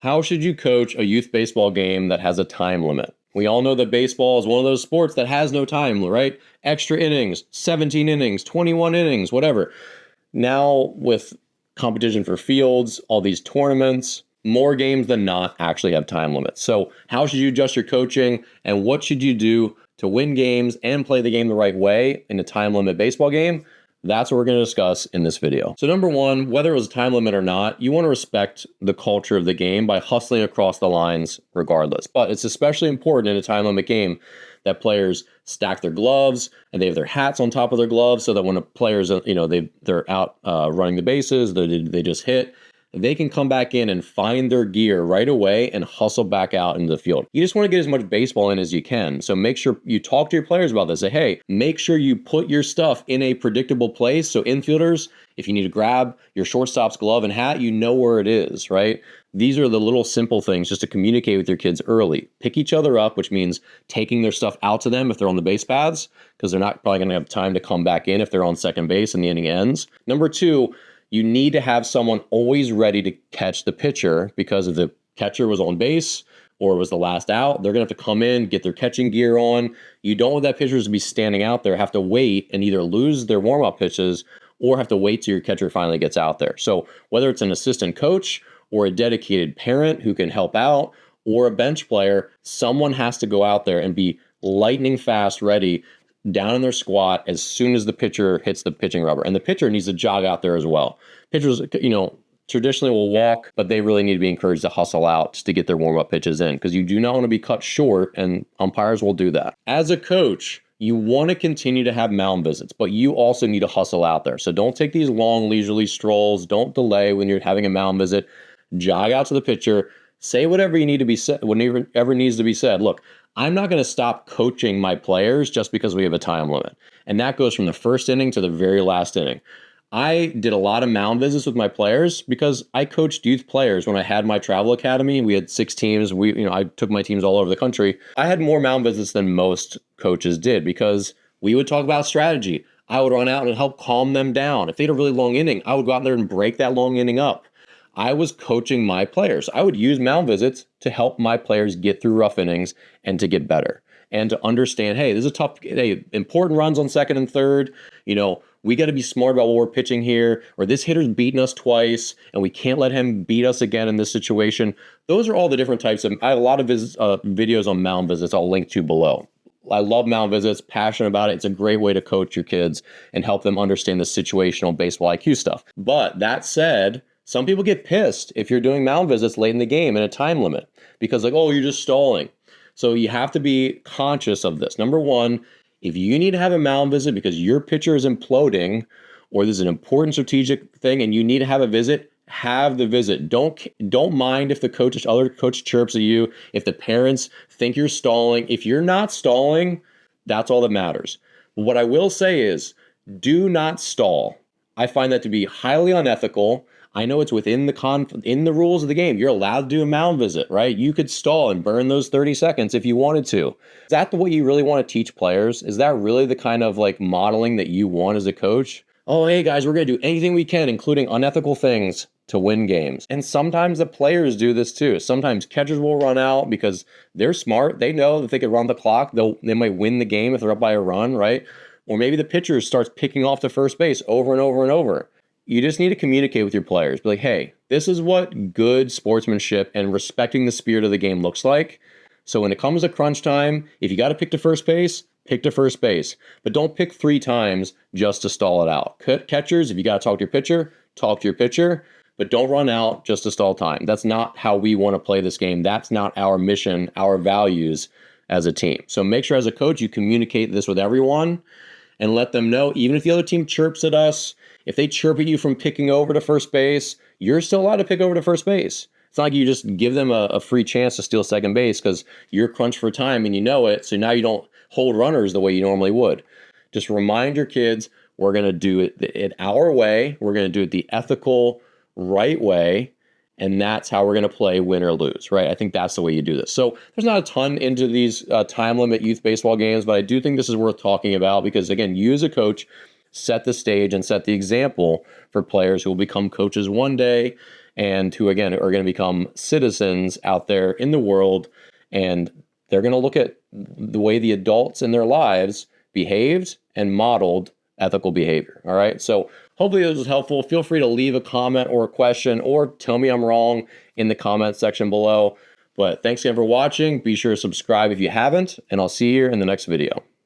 How should you coach a youth baseball game that has a time limit? We all know that baseball is one of those sports that has no time, right? Extra innings, 17 innings, 21 innings, whatever. Now, with competition for fields, all these tournaments, more games than not actually have time limits. So, how should you adjust your coaching, and what should you do to win games and play the game the right way in a time limit baseball game? That's what we're going to discuss in this video. So number one, whether it was a time limit or not, you want to respect the culture of the game by hustling across the lines regardless. But it's especially important in a time limit game that players stack their gloves and they have their hats on top of their gloves so that when a player's, they're out running the bases, they just hit, they can come back in and find their gear right away and hustle back out into the field. You just want to get as much baseball in as you can. So make sure you talk to your players about this. Say, hey, make sure you put your stuff in a predictable place. So infielders, if you need to grab your shortstop's glove and hat, you know where it is, right? These are the little simple things just to communicate with your kids early. Pick each other up, which means taking their stuff out to them if they're on the base paths, because they're not probably going to have time to come back in if they're on second base and the inning ends. Number two, you need to have someone always ready to catch the pitcher, because if the catcher was on base or was the last out, they're going to have to come in, get their catching gear on. You don't want that pitcher to be standing out there, have to wait and either lose their warm-up pitches or have to wait till your catcher finally gets out there. So whether it's an assistant coach or a dedicated parent who can help out or a bench player, someone has to go out there and be lightning fast ready down in their squat as soon as the pitcher hits the pitching rubber. And the pitcher needs to jog out there as well. Pitchers, traditionally will walk, but they really need to be encouraged to hustle out just to get their warm-up pitches in, because you do not want to be cut short, and umpires will do that. As a coach, you want to continue to have mound visits, but you also need to hustle out there. So don't take these long, leisurely strolls. Don't delay when you're having a mound visit. Jog out to the pitcher. Say whatever you need to be said, whatever needs to be said. Look, I'm not going to stop coaching my players just because we have a time limit. And that goes from the first inning to the very last inning. I did a lot of mound visits with my players because I coached youth players when I had my travel academy. We had 6 teams. I took my teams all over the country. I had more mound visits than most coaches did because we would talk about strategy. I would run out and help calm them down. If they had a really long inning, I would go out there and break that long inning up. I was coaching my players. I would use mound visits to help my players get through rough innings and to get better and to understand, hey, this is a tough, important runs on second and third. We got to be smart about what we're pitching here, or this hitter's beaten us twice and we can't let him beat us again in this situation. Those are all the different types of, I have a lot of videos on mound visits I'll link to below. I love mound visits, passionate about it. It's a great way to coach your kids and help them understand the situational baseball IQ stuff. But that said, some people get pissed if you're doing mound visits late in the game in a time limit because you're just stalling. So you have to be conscious of this. Number one, if you need to have a mound visit because your pitcher is imploding or there's an important strategic thing and you need to have a visit, have the visit. Don't mind if the other coach chirps at you, if the parents think you're stalling. If you're not stalling, that's all that matters. What I will say is, do not stall. I find that to be highly unethical. I know it's within the rules of the game. You're allowed to do a mound visit, right? You could stall and burn those 30 seconds if you wanted to. Is that what you really want to teach players? Is that really the kind of modeling that you want as a coach? Oh, hey guys, we're going to do anything we can, including unethical things, to win games. And sometimes the players do this too. Sometimes catchers will run out because they're smart. They know that they could run the clock. They might win the game if they're up by a run, right? Or maybe the pitcher starts picking off to first base over and over and over. You just need to communicate with your players. Be like, hey, this is what good sportsmanship and respecting the spirit of the game looks like. So when it comes to crunch time, if you got to pick to first base, pick to first base. But don't pick 3 times just to stall it out. Catchers, if you got to talk to your pitcher, talk to your pitcher. But don't run out just to stall time. That's not how we want to play this game. That's not our mission, our values as a team. So make sure as a coach you communicate this with everyone and let them know, even if the other team chirps at us, if they chirp at you from picking over to first base, you're still allowed to pick over to first base. It's not like you just give them a free chance to steal second base because you're crunched for time and you know it, so now you don't hold runners the way you normally would. Just remind your kids, we're going to do it our way. We're going to do it the ethical, right way, and that's how we're going to play, win or lose, right? I think that's the way you do this. So there's not a ton into these time limit youth baseball games, but I do think this is worth talking about because, again, you as a coach set the stage and set the example for players who will become coaches one day and who, again, are going to become citizens out there in the world. And they're going to look at the way the adults in their lives behaved and modeled ethical behavior. All right. So hopefully this was helpful. Feel free to leave a comment or a question, or tell me I'm wrong in the comment section below. But thanks again for watching. Be sure to subscribe if you haven't, and I'll see you in the next video.